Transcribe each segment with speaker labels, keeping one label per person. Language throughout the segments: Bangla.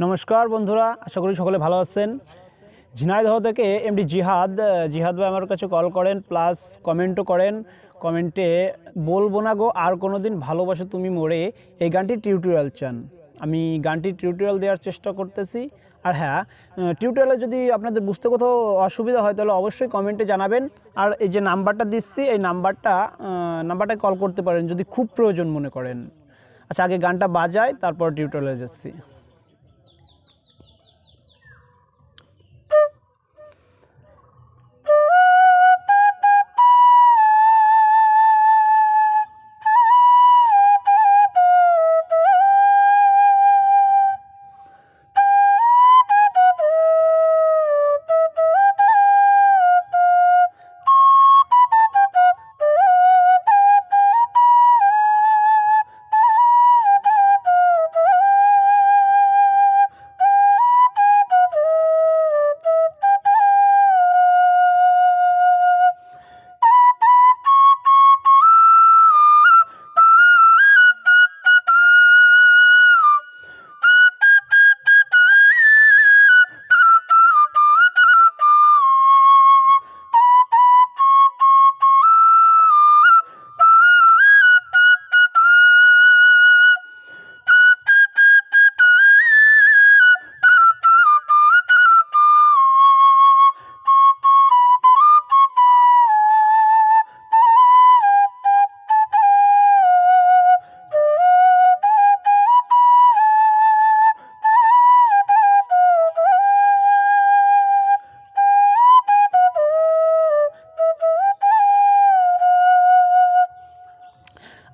Speaker 1: নমস্কার বন্ধুরা, আশা করি সকলে ভালো আছেন। ঝিনাইদহ থেকে এমডি জিহাদ ভাই আমার কাছে কল করেন, প্লাস কমেন্টও করেন। কমেন্টে বলবোনা গো আর কোনো দিন ভালোবাসো তুমি মোরে এই গানটির টিউটোরিয়াল চান। আমি গানটির টিউটোরিয়াল দেওয়ার চেষ্টা করতেছি। আর হ্যাঁ, টিউটোরিয়ালে যদি আপনাদের বুঝতে কোথাও অসুবিধা হয় তাহলে অবশ্যই কমেন্টে জানাবেন। আর এই যে নাম্বারটা দিচ্ছি, এই নাম্বারটায় কল করতে পারেন যদি খুব প্রয়োজন মনে করেন। আচ্ছা, আগে গানটা বাজায়, তারপর টিউটোরিয়ালে যাচ্ছি।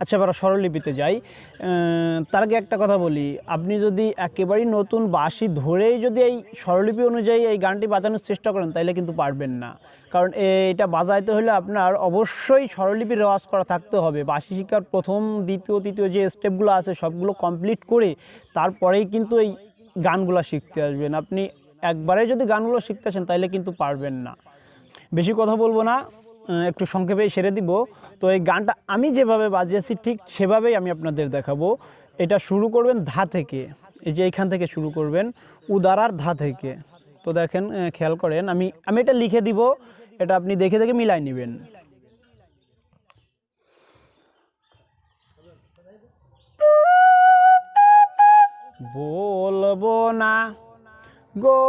Speaker 1: আচ্ছা, এবার স্বরলিপিতে যাই। তার আগে একটা কথা বলি, আপনি যদি একেবারেই নতুন বাঁশি ধরেই যদি এই স্বরলিপি অনুযায়ী এই গানটি বাজানোর চেষ্টা করেন তাহলে কিন্তু পারবেন না। কারণ এটা বাজাইতে হলে আপনার অবশ্যই স্বরলিপি রেওয়াজ করা থাকতে হবে। বাঁশি শিক্ষার প্রথম, দ্বিতীয়, তৃতীয় যে স্টেপগুলো আছে সবগুলো কমপ্লিট করে তারপরেই কিন্তু এই গানগুলো শিখতে আসবেন। আপনি একবারে যদি গানগুলো শিখতে আসেন তাহলে কিন্তু পারবেন না। বেশি কথা বলবো না, একটু সংক্ষেপে সেরে দিব। তো এই গানটা আমি যেভাবে বাজিয়েছি ঠিক সেভাবেই আমি আপনাদের দেখাবো। এটা শুরু করবেন ধা থেকে, এই যে এইখান থেকে শুরু করবেন, উদারার ধা থেকে। তো দেখেন, খেয়াল করেন, আমি এটা লিখে দিব, এটা আপনি দেখে দেখে মিলাই নেবেন। বলবো না গো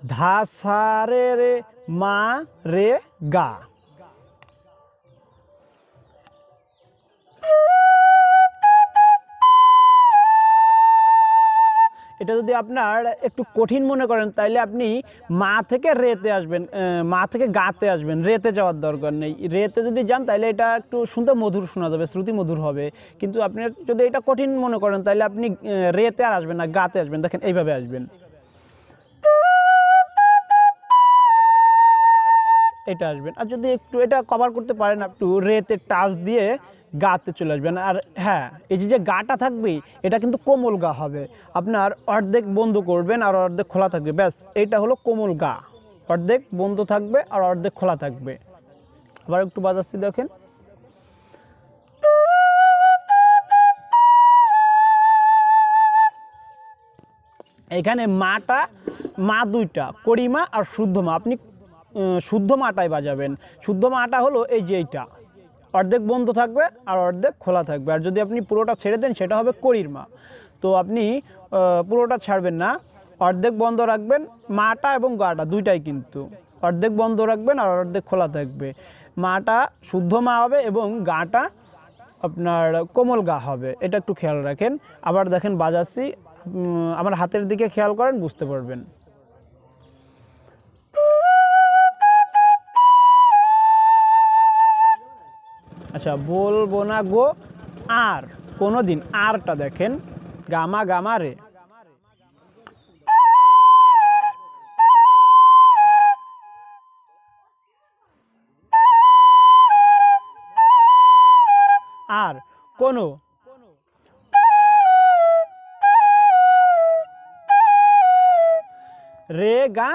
Speaker 1: ধা সা রে রে মা রে গা। এটা যদি আপনার একটু কঠিন মনে করেন তাইলে আপনি মা থেকে রেতে আসবেন, মা থেকে গাতে আসবেন, রেতে যাওয়ার দরকার নেই। রেতে যদি যান তাহলে এটা একটু শুনতে মধুর শোনা যাবে, শ্রুতি মধুর হবে। কিন্তু আপনি যদি এটা কঠিন মনে করেন তাহলে আপনি রেতে আর আসবেন না, গাতে আসবেন। দেখেন, এইভাবে আসবেন, এটা আসবেন। আর যদি একটু এটা কভার করতে পারেন, একটু রেতে টাচ দিয়ে গাতে চলে আসবেন। আর হ্যাঁ, এই যে গাটা থাকবে এটা কিন্তু কোমল গা হবে। আপনার অর্ধেক বন্ধ করবেন আর অর্ধেক খোলা থাকবে, ব্যাস এইটা হলো কোমল গা। অর্ধেক বন্ধ থাকবে আর অর্ধেক খোলা থাকবে। আবার একটু বাজাচ্ছি, দেখেন। এখানে মা দুইটা, কড়িমা আর শুদ্ধ মা। আপনি শুদ্ধ মাটাই বাজাবেন। শুদ্ধ মাটা হলো এই যে এইটা, অর্ধেক বন্ধ থাকবে আর অর্ধেক খোলা থাকবে। আর যদি আপনি পুরোটা ছেড়ে দেন সেটা হবে কড়ির মা। তো আপনি পুরোটা ছাড়বেন না, অর্ধেক বন্ধ রাখবেন। মাটা এবং গাটা দুইটাই কিন্তু অর্ধেক বন্ধ রাখবেন আর অর্ধেক খোলা থাকবে। মাটা শুদ্ধ মা হবে এবং গাটা আপনার কোমল গা হবে, এটা একটু খেয়াল রাখেন। আবার দেখেন বাজাচ্ছি, আমার হাতের দিকে খেয়াল করেন, বুঝতে পারবেন। আচ্ছা, বলবো না গো আর কোনো দিন, আরটা দেখেন, গামা গামা রে। আর কোনো রে গা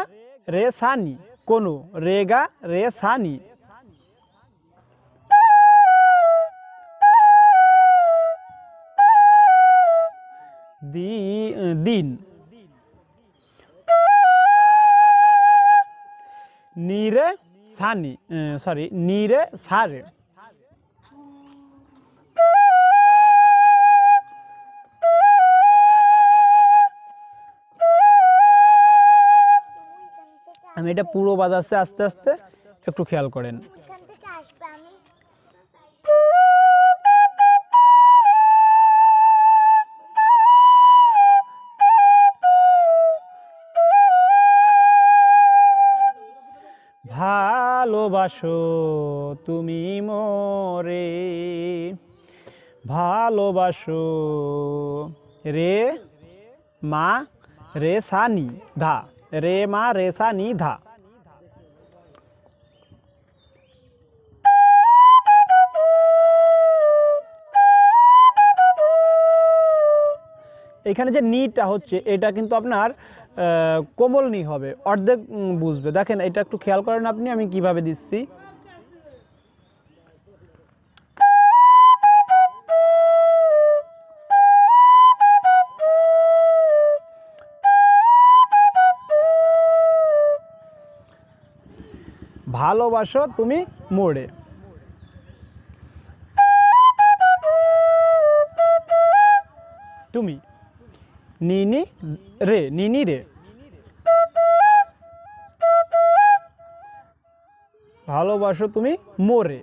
Speaker 1: রে সা নি, কোনো, রে গা রে সা নি। দিন, নি রে সা নি, সরি, নি রে সা রে। আমি এটা পুরো বাজাচ্ছি আস্তে আস্তে, একটু খেয়াল করেন। ভালোবাসো তুমি মোরে, ভালোবাসো, রে মা রে সা নি ধা, রে মা রে সা নি ধা। এখানে যে নিটা হচ্ছে এটা কিন্তু আপনার কোমল নি হবে, অর্ধেক বুঝবে। দেখেন এটা একটু খেয়াল করেন আপনি, আমি কিভাবে দিচ্ছি। ভালোবাসো তুমি মোরে, তুমি, নিনি রে, নিনি রে। ভালোবাসো তুমি মোরে,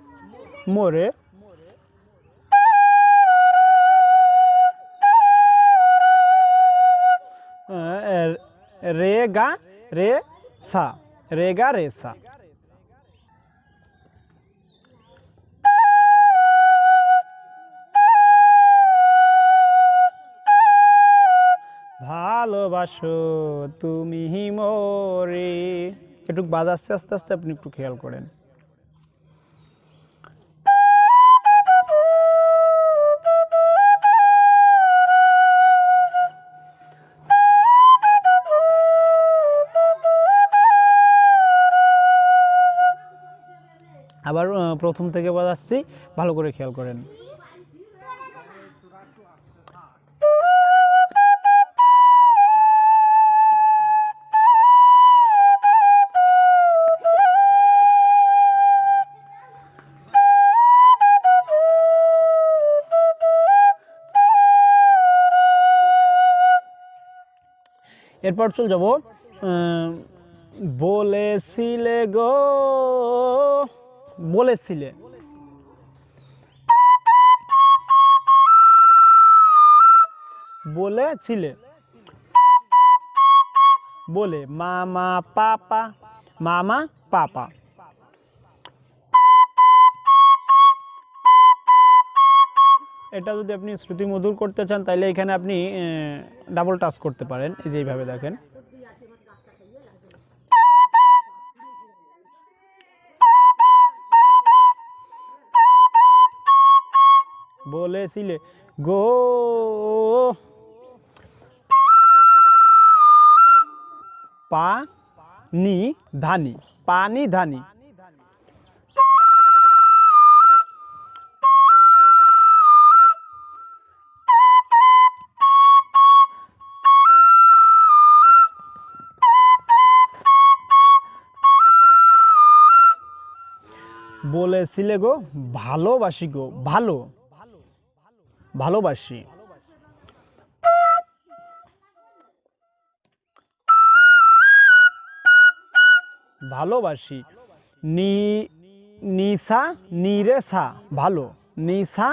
Speaker 1: মোরে, রে গা রে সা, রে গা রে সা। ভালোবাসো তুমি মোরে, একটু বাজাচ্ছে আস্তে আস্তে, আপনি একটু খেয়াল করেন। আবার প্রথম থেকে বাজাচ্ছি, ভালো করে খেয়াল করেন। এরপর চল যাব, বলেছিলে গো, বলেছিলে, বলেছিলে, বলে, মামা পাপা, মামা পাপা। এটা যদি আপনি শ্রুতি মধুর করতে চান তাহলে এখানে আপনি ডাবল টাচ করতে পারেন, এই যে এইভাবে দেখেন। বলেছিলে গো, পানি ধানি, পানি ধানি। বলেছিলে গো, ভালোবাসি গো, ভালো, ভালোবাসি। ভালোবাসি, নিসা নিরে সা, ভালো, নিসা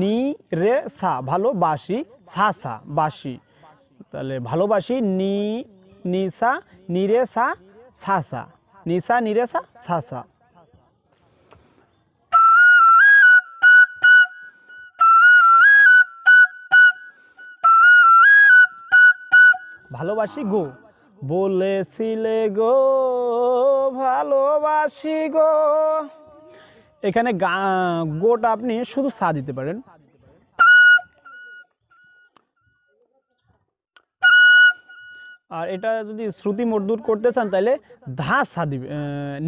Speaker 1: নি রে সা, ভালোবাসি, সা সা বাসি। তাহলে ভালোবাসি, নিসা নিরে সা, সা সা, নিসা নিরে সা, সা সা। ভালোবাসি গো, বলেছিলে গো, ভালোবাসি গো। এখানে গোটা আপনি শুধু সা দিতে পারেন। আর এটা যদি শ্রুতি মধুর করতে চান তাহলে ধা সা দিবে,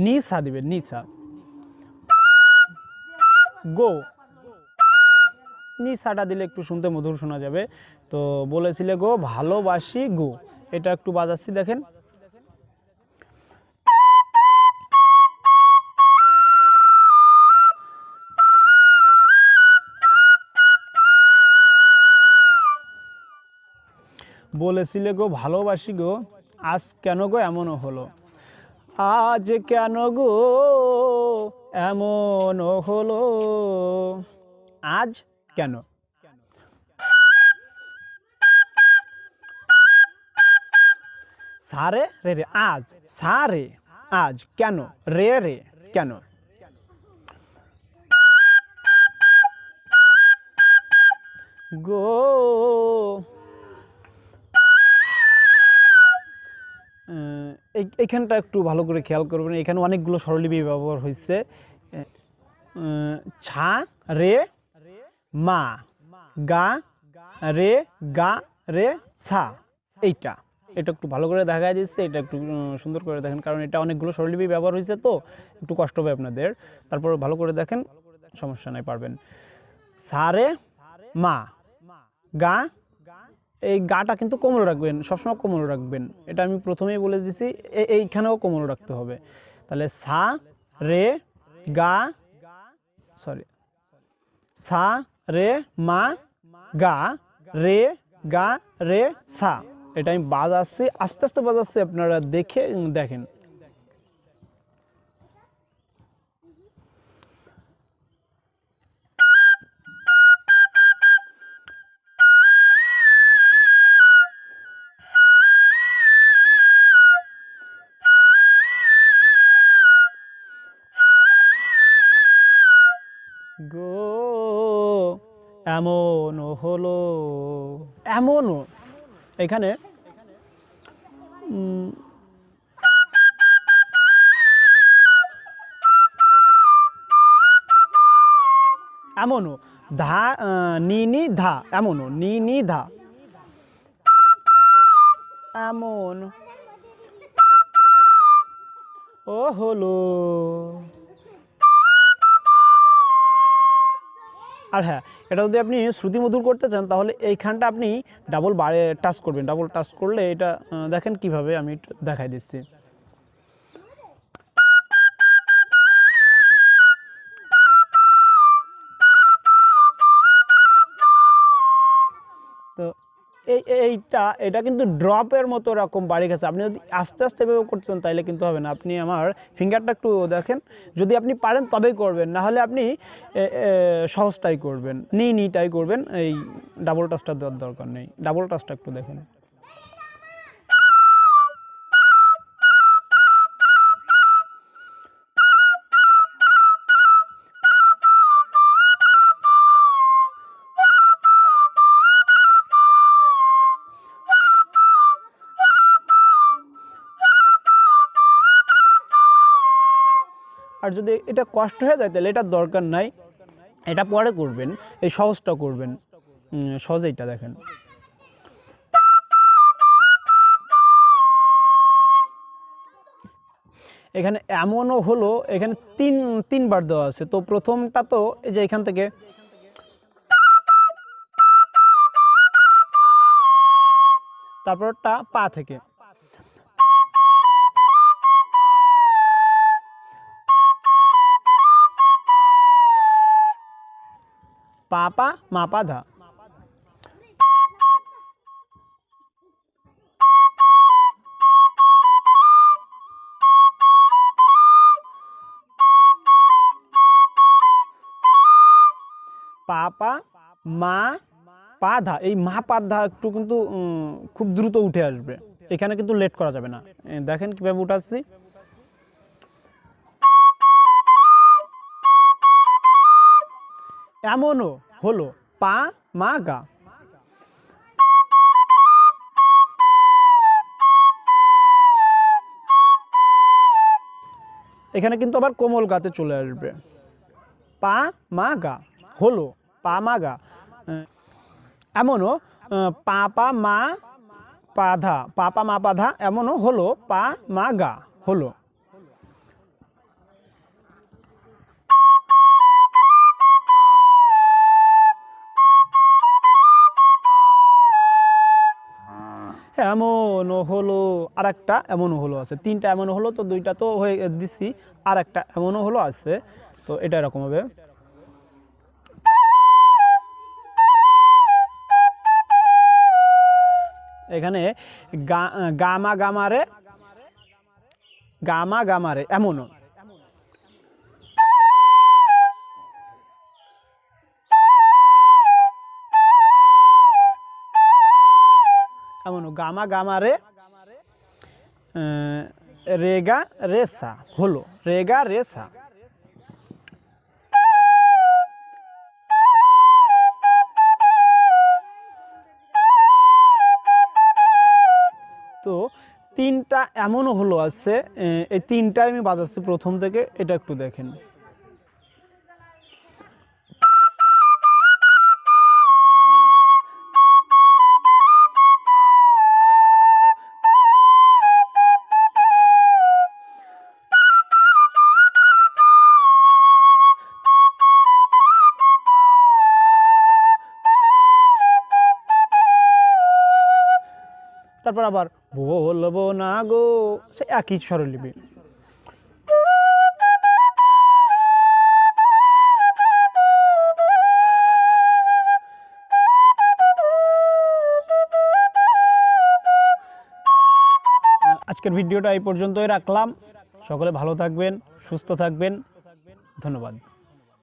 Speaker 1: নি সা দিবে, নি সা। গো, নি সাটা দিলে একটু শুনতে মধুর শোনা যাবে। তো বলেছিলে গো ভালোবাসি গো, এটা একটু বাজাচ্ছি দেখেন। বলেছিলে গো ভালোবাসি গো, আজ কেন গো এমন হলো, আজ কেন গো এমন হলো, আজ কেন। সারে রে রে আজ, সারে আজ, কেন রে রে কেন। গো, এইখানটা একটু ভালো করে খেয়াল করবেন, এখানে অনেকগুলো স্বরলিপি ব্যবহার হয়েছে। ছা রে মা, গা রে গা রে ছা, এইটা এটা একটু ভালো করে দেখা দিচ্ছে, এটা একটু সুন্দর করে দেখেন, কারণ এটা অনেকগুলো স্বরলিপি ব্যবহার হয়েছে তো একটু কষ্ট হবে আপনাদের। তারপর ভালো করে দেখেন, সমস্যা নাই, পারবেন। সা রে মা, গা, এই গাটা কিন্তু কোমল রাখবেন, সবসময় কোমল রাখবেন, এটা আমি প্রথমেই বলে দিছি, এইখানেও কোমল রাখতে হবে। তাহলে সা রে গা, সরি, সা রে মা গা রে গা রে সা, এটা আমি বাজাচ্ছি, আস্তে আস্তে বাজাচ্ছি, আপনারা দেখে দেখেন। গো এমন হলো, এমনও এখানে এমনও ধা, নি নি ধা, এমনও নি নি ধা, এমন ও হলো। আর হ্যাঁ, এটা যদি আপনি শ্রুতিমধুর করতে চান তাহলে এইখানটা আপনি ডাবল বারে টাচ করবেন, ডাবল টাচ করলে এটা দেখেন কিভাবে, আমি দেখাই দিচ্ছি। তো এটা কিন্তু ড্রপের মতো রকম বাড়ি গেছে, আপনি যদি আস্তে আস্তে এভাবে করছেন তাহলে কিন্তু হবে না। আপনি আমার ফিঙ্গারটা একটু দেখেন, যদি আপনি পারেন তবেই করবেন, না হলে আপনি সহজটাই করবেন, নিটাই করবেন, এই ডাবল টাচটা দেওয়ার দরকার নেই, ডাবল টাচটা একটু দেখেন। আর যদি এটা কষ্ট হয়ে যায় তাহলে এটার দরকার নাই, এটা পরে করবেন, এই সহজটা করবেন, সহজ এইটা দেখেন। এখানে এমনও হলো, এখানে তিনবার দেওয়া আছে, তো প্রথমটা তো এই যে এখান থেকে, তারপরটা পা থেকে, পা পা মা পা ধা, পা পা মা পা ধা, এই মা পা ধা একটু কিন্তু খুব দ্রুত উঠে আসবে, এখানে কিন্তু লেট করা যাবে না। দেখেন কিভাবে উঠাচ্ছি। এমনও হলো পা মা গা, এখানে কিন্তু আবার কোমল গাতে চলে আসবে, পা মা গা হলো পা মা গা। এমনও পা পা মা পা ধা, পা পা মা পা ধা এমনও হলো, পা মা গা হলো। এমনও হলো, আর একটা এমনও হলো আছে, তিনটা এমনও হলো, তো দুইটা তো হয়ে দিছি, আর একটা এমনও হলো আছে, তো এটা এরকম হবে। এখানে গামা গামারে, গামা গামারে এমনও, এমনও গামা গামারে রেগা রেসা হলো, রেগা রেসা। তো তিনটা এমনও হলো আছে, এই তিনটা আমি বাজাচ্ছি প্রথম থেকে, এটা একটু দেখেন। তারপর আবার বলবোনাগো, সে একই স্বরলিপি। আজকের ভিডিওটা এই পর্যন্তই রাখলাম। সকলে ভালো থাকবেন, সুস্থ থাকবেন, ধন্যবাদ।